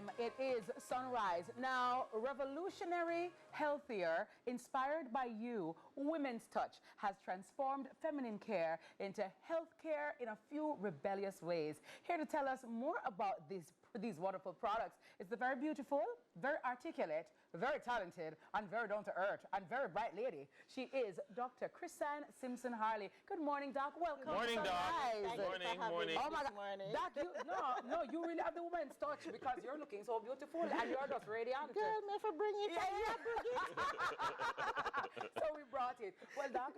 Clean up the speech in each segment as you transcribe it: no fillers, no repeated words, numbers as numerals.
a.m. It is sunrise. Now, revolutionary, healthier, inspired by you, Women's Touch has transformed feminine care into health care in a few rebellious ways. Here to tell us more about these wonderful products is the very beautiful, very articulate, very talented, and very down-to-earth, and very bright lady. She is Dr. Khadine Simpson-Harley. Good morning, Doc. Welcome. Good morning, Doc. Good morning. Oh my God, Doc, you really have the woman's touch because you're looking so beautiful and you're just radiant. Girl, me for bring it. So we brought it. Well, Doc,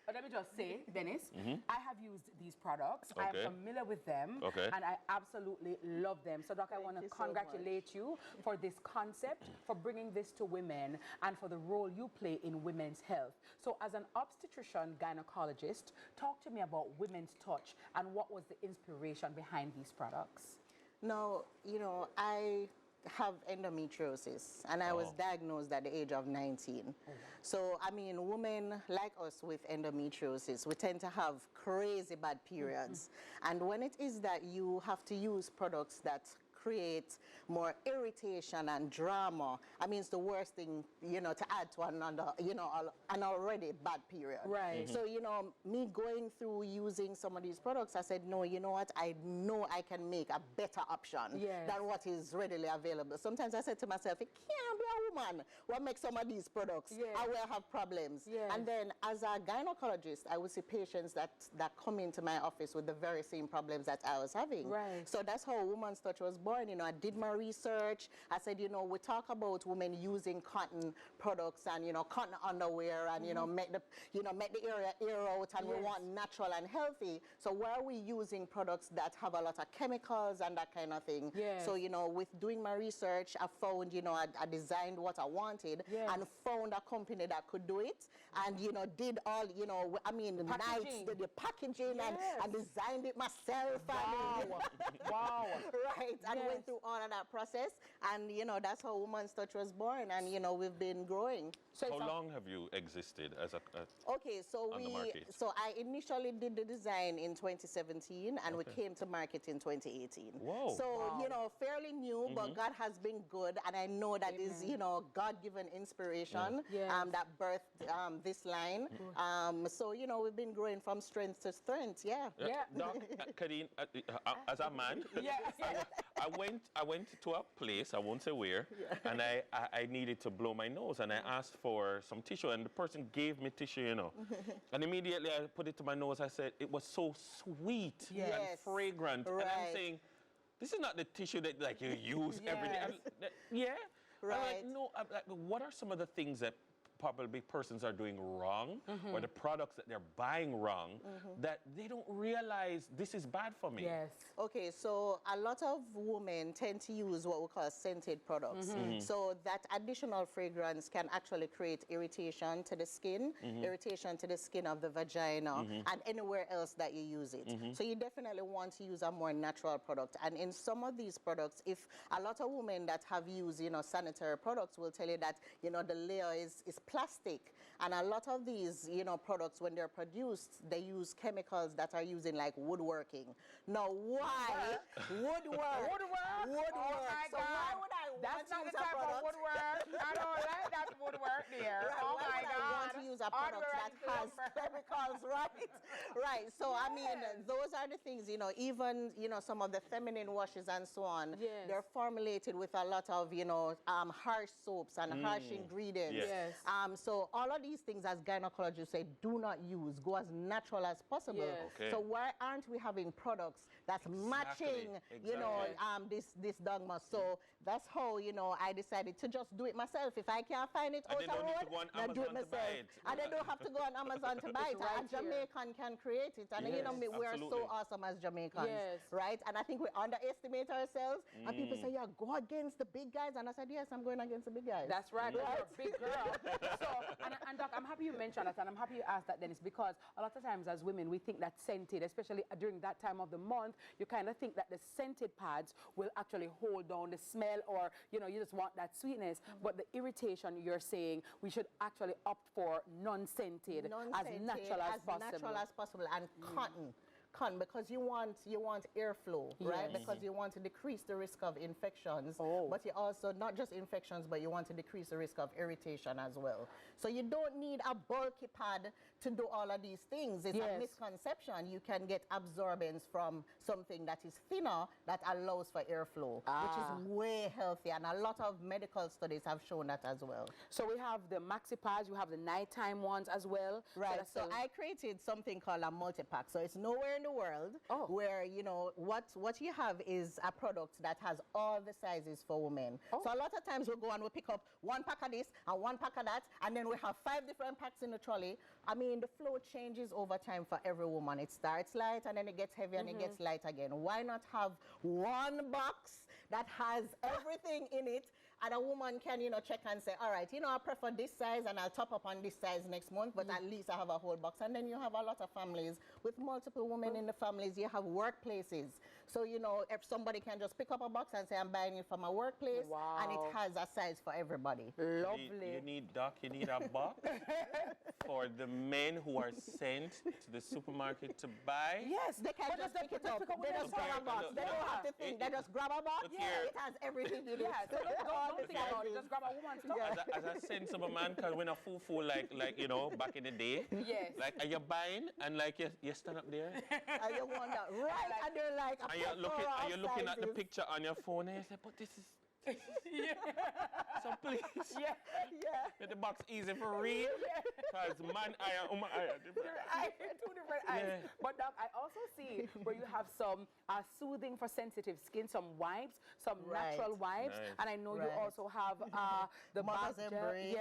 let me just say, Dennis, I have used these products. Okay. I am familiar with them, and I absolutely love them. So, Doc, I want to congratulate you for this concept, for bringing this to women, and for the role you play in women's health. So, as an obstetrician gynecologist, talk to me about Women's Touch and what was the inspiration behind these products. Now, you know, I have endometriosis and I was diagnosed at the age of 19. So, I mean, women like us with endometriosis, we tend to have crazy bad periods. And when it is that you have to use products that create more irritation and drama, I mean, it's the worst thing, you know, to add to another, you know, an already bad period. Right. So, you know, me going through using some of these products, I said, no, you know what, I know I can make a better option than what is readily available. Sometimes I said to myself, it can't be a woman who makes some of these products. I will have problems. And then as a gynecologist, I would see patients that come into my office with the very same problems that I was having. So that's how Women's Touch was born. You know, I did my research. I said, you know, we talk about women using cotton products and, you know, cotton underwear and, you know, make the area air out, and we want natural and healthy. So why are we using products that have a lot of chemicals and that kind of thing? So, you know, with doing my research, I found, you know, I designed what I wanted and found a company that could do it, and, you know, did all, you know, I mean, the packaging and designed it myself. Right. And went through all of that process, and, you know, that's how Women's Touch was born, and, you know, we've been growing. So how long have you existed as a so I initially did the design in 2017, and we came to market in 2018. So, you know, fairly new, but God has been good, and I know that is, you know, God-given inspiration that birthed this line. So, you know, we've been growing from strength to strength. Doc, Khadine, as a man, I went to a place, I won't say where, and I needed to blow my nose, and I asked for some tissue, and the person gave me tissue, you know. And immediately I put it to my nose. I said, it was so sweet and fragrant. And I'm saying, this is not the tissue that, like, you use every day. I'm like, no, what are some of the things that probably persons are doing wrong, or the products that they're buying wrong, that they don't realize this is bad for me? Okay, so a lot of women tend to use what we call scented products. So that additional fragrance can actually create irritation to the skin, irritation to the skin of the vagina, and anywhere else that you use it. So you definitely want to use a more natural product. And in some of these products, if a lot of women that have used, you know, sanitary products will tell you that, you know, the layer is plastic, and a lot of these, you know, products, when they're produced, they use chemicals that are using like woodworking. Now, why woodwork? Oh, so why would I want to use a product? Woodwork. I don't like that woodwork there. Why would I want to use a product that has chemicals, right? So I mean, those are the things, you know, even, you know, some of the feminine washes and so on, they're formulated with a lot of, you know, harsh soaps and harsh ingredients. So all of these things, as gynecologists say, do not use. Go as natural as possible. So why aren't we having products that's matching, you know, this dogma? So that's how, you know, I decided to just do it myself. If I can't find it out the road, I do it myself. And I don't have to go on Amazon to buy it. A Jamaican can create it. And you know, we are so awesome as Jamaicans, right? And I think we underestimate ourselves. And people say, yeah, go against the big guys. And I said, yes, I'm going against the big guys. That's right. You're a big girl. So, and Doc, I'm happy you mentioned that, and I'm happy you asked that, Dennis, because a lot of times as women, we think that scented, especially during that time of the month, you kind of think that the scented pads will actually hold down the smell, or, you know, you just want that sweetness. But the irritation, you're saying, we should actually opt for non-scented, as natural as possible. And cotton. because you want airflow, right? Because you want to decrease the risk of infections, but you also, not just infections, but you want to decrease the risk of irritation as well. So you don't need a bulky pad to do all of these things. It's a misconception. You can get absorbance from something that is thinner that allows for airflow, which is way healthier, and a lot of medical studies have shown that as well. So we have the maxi pads, you have the nighttime ones as well. Right. So I created something called a multi-pack. So it's nowhere in the world where, you know, what you have is a product that has all the sizes for women. So a lot of times we go and we pick up one pack of this and one pack of that, and then we have 5 different packs in the trolley. I mean, the flow changes over time for every woman. It starts light and then it gets heavy and it gets light again. Why not have one box that has everything in it, and a woman can, you know, check and say, all right, you know, I prefer this size and I'll top up on this size next month, but at least I have a whole box. And then you have a lot of families with multiple women in the families. You have workplaces. So, you know, if somebody can just pick up a box and say, I'm buying it for my workplace, and it has a size for everybody. Lovely. You need a box for the men who are sent to the supermarket to buy. Yes, they can just pick it up. They just grab a box. They don't have to think. They just grab a box. It has everything in it. So don't think about it. Just grab a woman's stuff. As I send some man, because we're not full like you know, back in the day. Yes. Like, are you buying? And like, you stand up there. And you wonder, right? And they're like, are you looking at the picture on your phone and you say, but this is... So please, make the box easy for real. Because man eye and woman eye are different. Two different eyes. But Doc, I also see where you have some soothing for sensitive skin, some wipes, some natural wipes, and I know you also have the Mother's Embrace.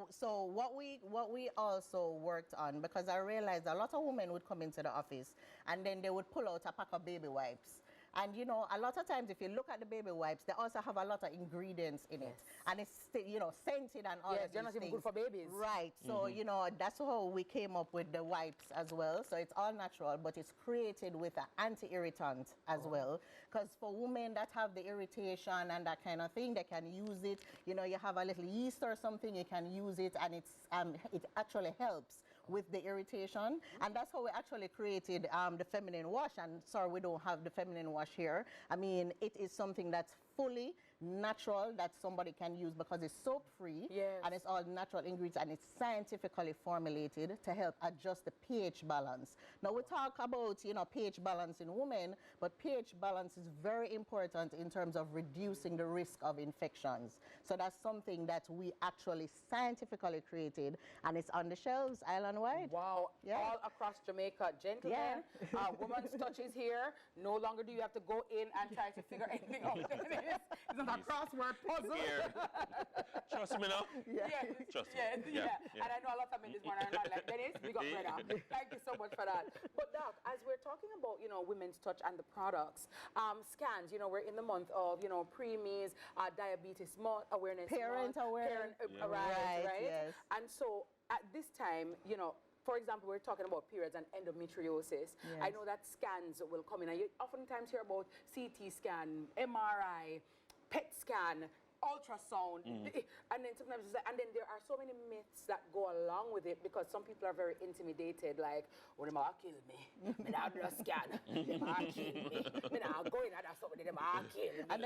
So what we also worked on, because I realized a lot of women would come into the office and then they would pull out a pack of baby wipes. And, you know, a lot of times if you look at the baby wipes, they also have a lot of ingredients in it. And it's, you know, scented and all of these they're not even good for babies. Right. So, you know, that's how we came up with the wipes as well. So it's all natural, but it's created with an anti-irritant as well. Because for women that have the irritation and that kind of thing, they can use it. You know, you have a little yeast or something, you can use it, and it actually helps with the irritation. And that's how we actually created the feminine wash. And sorry, we don't have the feminine wash here. I mean, it is something that's fully natural that somebody can use because it's soap free and it's all natural ingredients and it's scientifically formulated to help adjust the pH balance. Now we talk about, you know, pH balance in women, but pH balance is very important in terms of reducing the risk of infections. So that's something that we actually scientifically created, and it's on the shelves island-wide. Wow, all across Jamaica. Gentlemen, Woman's Touch is here. No longer do you have to go in and try to figure anything out. It's not a crossword puzzle. Trust me now. Trust me. And I know a lot of men this morning are like, Dennis, we got better. Thank you so much for that. But Doc, as we're talking about, you know, Women's Touch and the products, scans, you know, we're in the month of, you know, preemies, diabetes awareness Parent awareness. Right? Yes. And so at this time, you know, for example, we're talking about periods and endometriosis. I know that scans will come in, and you oftentimes hear about CT scan, MRI, PET scan, ultrasound, and then sometimes, and then there are so many myths that go along with it because some people are very intimidated, like, well, they might kill me, me not do a scan, they might kill me, me not go in and do something, they might kill me. And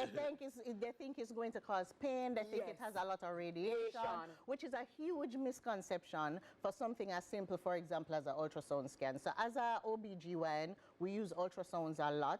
they think it's going to cause pain, they think it has a lot of radiation, which is a huge misconception for something as simple, for example, as an ultrasound scan. So as a OBGYN, we use ultrasounds a lot.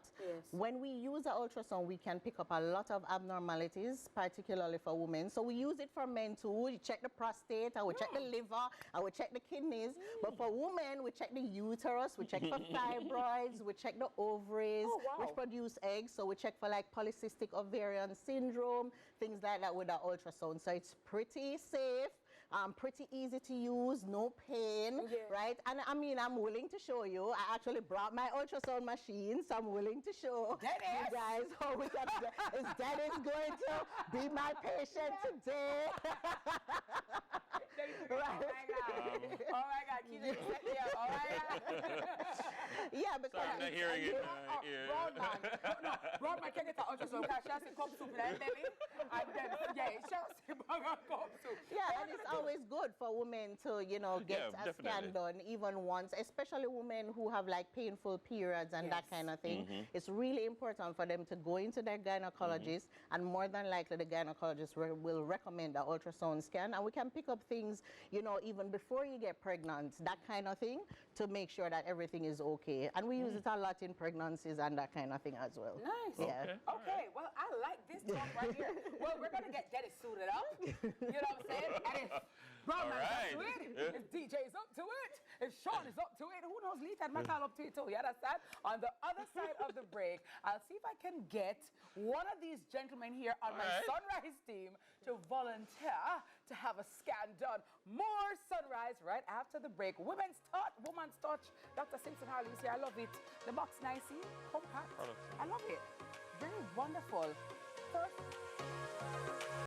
When we use an ultrasound, we can pick up a lot of abnormalities, particularly for women. So we use it for men too. We check the prostate, and we check the liver, and we check the kidneys. But for women, we check the uterus, we check for fibroids, we check the ovaries, which produce eggs. So we check for like polycystic ovarian syndrome, things like that with our ultrasound. So it's pretty safe. Pretty easy to use, no pain, right? And I mean, I'm willing to show you. I actually brought my ultrasound machine, so I'm willing to show you guys how we can do it. Dennis going to be my patient today. Oh my God, keep it there. Oh my God. Yeah, because I'm not hearing it. Broad man. No, broad man can get an ultrasound because she has to cup soup in her belly. And then, yeah, she has to bag her cup soup. Yeah, and it's always good for women to, you know, get a scan done even once, especially women who have like painful periods and that kind of thing. It's really important for them to go into their gynecologist, and more than likely the gynecologist will recommend an ultrasound scan, and we can pick up things, you know, even before you get pregnant, that kind of thing, to make sure that everything is okay. And we use it a lot in pregnancies and that kind of thing as well. Nice. Yeah. Okay, well, I like this talk right here. Well, we're going to get Dennis suited up. You know what I'm saying? And if Brahman's up to it, if DJ's up to it, if Sean is up to it, who knows, Lita and Matal up to it too. You understand? On the other side of the break, I'll see if I can get one of these gentlemen here on my Sunrise team to volunteer to have a scan done. More Sunrise right after the break. Women's touch, woman's touch. Dr. Simpson-Harley is here. I love it. The box nicey, compact. I love it. Very wonderful. First